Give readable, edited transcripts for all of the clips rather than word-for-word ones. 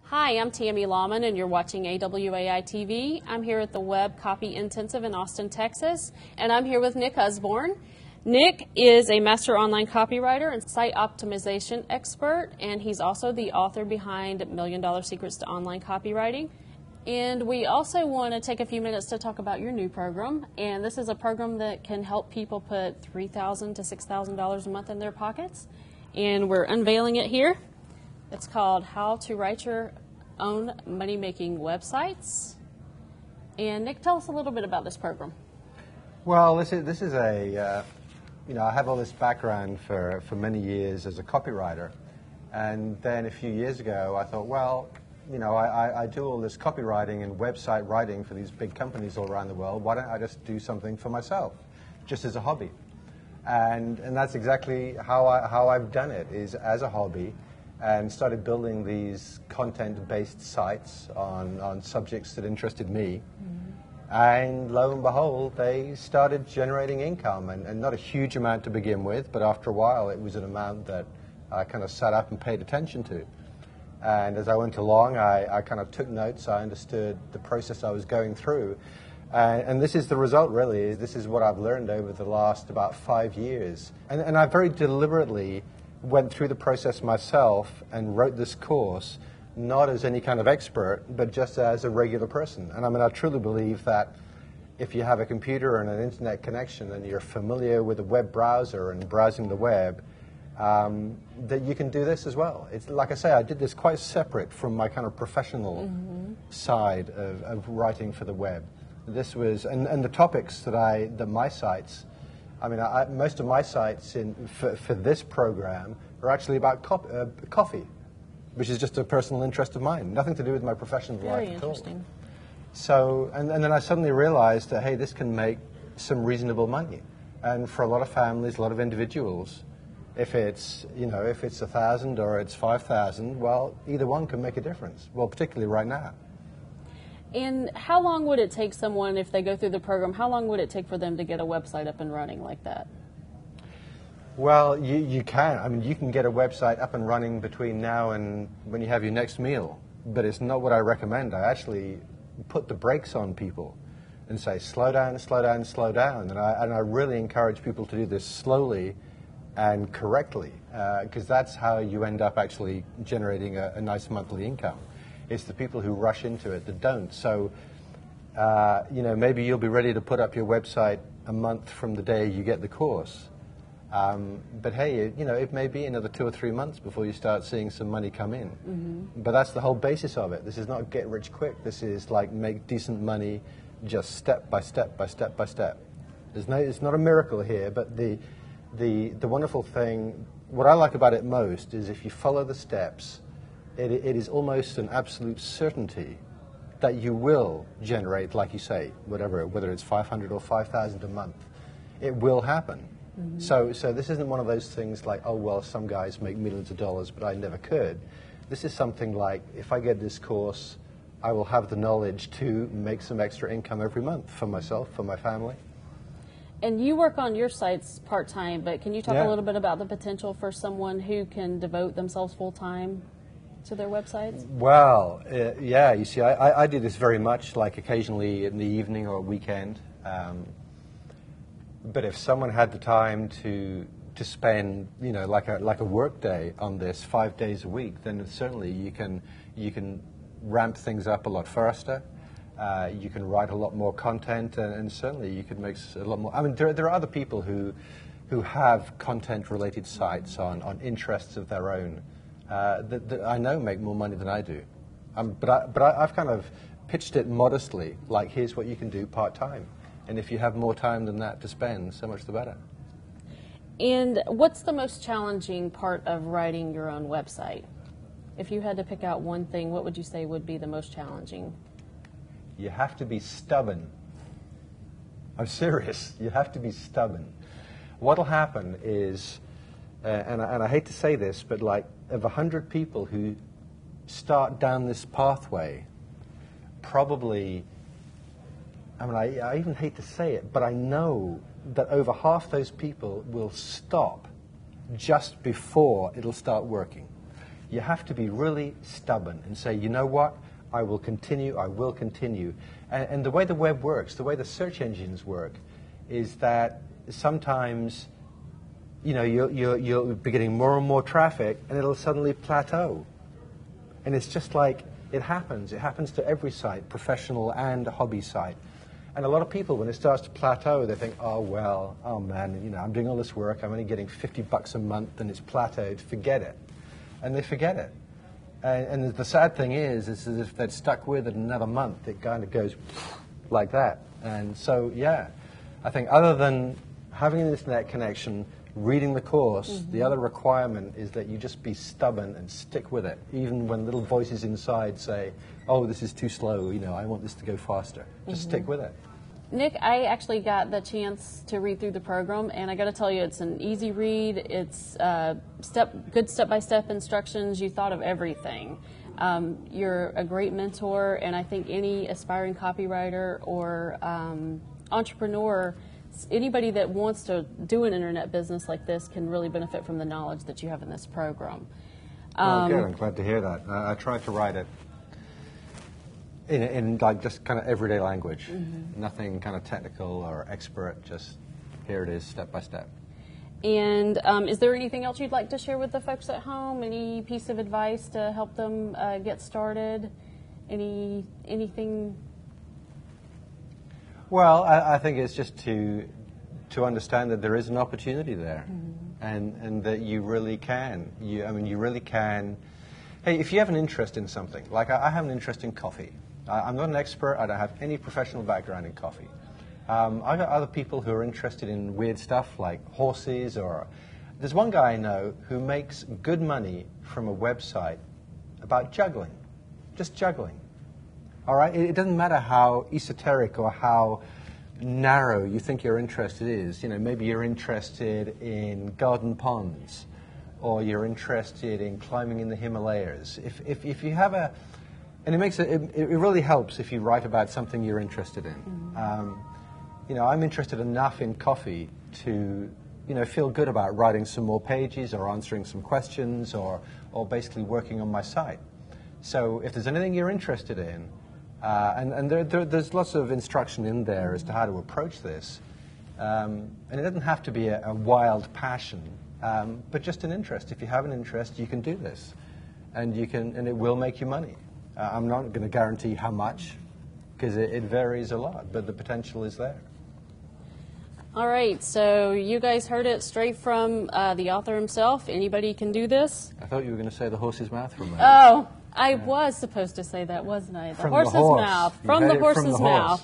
Hi, I'm Tammy Lawman, and you're watching AWAI TV. I'm here at the Web Copy Intensive in Austin, Texas, and I'm here with Nick Usborne. Nick is a master online copywriter and site optimization expert, and he's also the author behind $1 Million Secrets to Online Copywriting. And we also want to take a few minutes to talk about your new program. And this is a program that can help people put $3,000 to $6,000 a month in their pockets. And we're unveiling it here. It's called How to Write Your Own Money-Making Websites. And Nick, tell us a little bit about this program. Well, this is a, I have all this background for many years as a copywriter. And then a few years ago, I thought, well, I do all this copywriting and website writing for these big companies all around the world. Why don't I just do something for myself, just as a hobby? And that's exactly how I've done it, is as a hobby, and started building these content-based sites on subjects that interested me. Mm-hmm. And lo and behold, they started generating income, and not a huge amount to begin with, but after a while it was an amount that I kind of sat up and paid attention to. And as I went along, I kind of took notes. I understood the process I was going through. And this is the result, really. This is what I've learned over the last about 5 years. And I very deliberately went through the process myself and wrote this course, not as any kind of expert, but just as a regular person. And I truly believe that if you have a computer and an internet connection and you're familiar with a web browser and browsing the web, that you can do this as well. It's like I say, I did this quite separate from my kind of professional side of writing for the web. This was, and the topics that my sites, most of my sites for this program are actually about coffee, which is just a personal interest of mine, nothing to do with my professional life at all. Very interesting. So, and then I suddenly realized that, hey, this can make some reasonable money. And for a lot of families, a lot of individuals, if it's 1,000 or it's 5,000, well, either one can make a difference. Well, particularly right now. And how long would it take someone, if they go through the program, how long would it take for them to get a website up and running like that? Well, you can. You can get a website up and running between now and when you have your next meal. But it's not what I recommend. I actually put the brakes on people and say, slow down, slow down, slow down. And I really encourage people to do this slowly and correctly, because that's how you end up actually generating a nice monthly income. It's the people who rush into it that don't. So, maybe you'll be ready to put up your website a month from the day you get the course. But hey, it may be another 2 or 3 months before you start seeing some money come in. Mm-hmm. But that's the whole basis of it. This is not get rich quick. This is like make decent money just step by step by step by step. It's not a miracle here, but the wonderful thing, what I like about it most, is if you follow the steps, it is almost an absolute certainty that you will generate, like you say, whether it's 500 or 5,000 a month, it will happen. Mm-hmm. So this isn't one of those things like, oh, well, some guys make millions of dollars, but I never could. This is something like, if I get this course, I will have the knowledge to make some extra income every month for myself, for my family. And you work on your sites part-time, but can you talk a little bit about the potential for someone who can devote themselves full-time to their websites? Well, you see, I do this very much, like occasionally in the evening or weekend. But if someone had the time to spend, like a work day on this 5 days a week, then certainly you can ramp things up a lot faster. You can write a lot more content, and certainly you could make a lot more. There are other people who have content-related sites on interests of their own that I know make more money than I do. But I've kind of pitched it modestly, like here's what you can do part-time. And if you have more time than that to spend, so much the better. And what's the most challenging part of writing your own website? If you had to pick out one thing, what would you say would be the most challenging? You have to be stubborn. I'm serious. You have to be stubborn. What'll happen is, and I hate to say this, but like of 100 people who start down this pathway, probably, I even hate to say it, but I know that over half those people will stop just before it'll start working. you have to be really stubborn and say, you know what, I will continue, I will continue. And the way the web works, the way the search engines work, is that sometimes, you know, you'll be getting more and more traffic, and it'll suddenly plateau. And it's just like, it happens. It happens to every site, professional and hobby site. And a lot of people, when it starts to plateau, they think, oh, well, oh, man, you know, I'm doing all this work, I'm only getting $50 a month, and it's plateaued, forget it. And they forget it. And the sad thing is as if they're stuck with it another month, it kind of goes like that. And so, yeah, I think other than having an internet connection, reading the course, the other requirement is that you just be stubborn and stick with it, even when little voices inside say, oh, this is too slow, you know, I want this to go faster. Just stick with it. Nick, I actually got the chance to read through the program, and I got to tell you, it's an easy read. It's good step-by-step instructions. You thought of everything. You're a great mentor, and I think any aspiring copywriter or entrepreneur, anybody that wants to do an internet business like this can really benefit from the knowledge that you have in this program. Well, good. I'm glad to hear that. I tried to write it in like just kind of everyday language, nothing kind of technical or expert, just here it is, step by step. And is there anything else you'd like to share with the folks at home? Any piece of advice to help them get started? Anything? Well, I think it's just to understand that there is an opportunity there, and that you really can. I mean, you really can. Hey, if you have an interest in something, like I have an interest in coffee. I'm not an expert. I don't have any professional background in coffee. I've got other people who are interested in weird stuff like horses, or there's one guy I know who makes good money from a website about juggling, just juggling. All right, it doesn't matter how esoteric or how narrow you think your interest is. You know, maybe you're interested in garden ponds, or you're interested in climbing in the Himalayas. If you have a, and it really helps if you write about something you're interested in. You know, I'm interested enough in coffee to, you know, feel good about writing some more pages or answering some questions or basically working on my site. So if there's anything you're interested in, and there's lots of instruction in there as to how to approach this, and it doesn't have to be a wild passion, but just an interest. If you have an interest, you can do this, and it will make you money. I'm not going to guarantee how much, because it varies a lot, but the potential is there. All right, so you guys heard it straight from the author himself. Anybody can do this. I thought you were going to say the horse's mouth for a moment. Oh, I was supposed to say that, wasn't I? The horse's mouth. From the horse's mouth.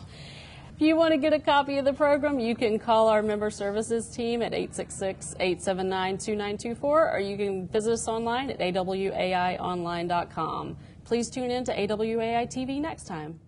If you want to get a copy of the program, you can call our member services team at 866-879-2924, or you can visit us online at awaionline.com. Please tune in to AWAI TV next time.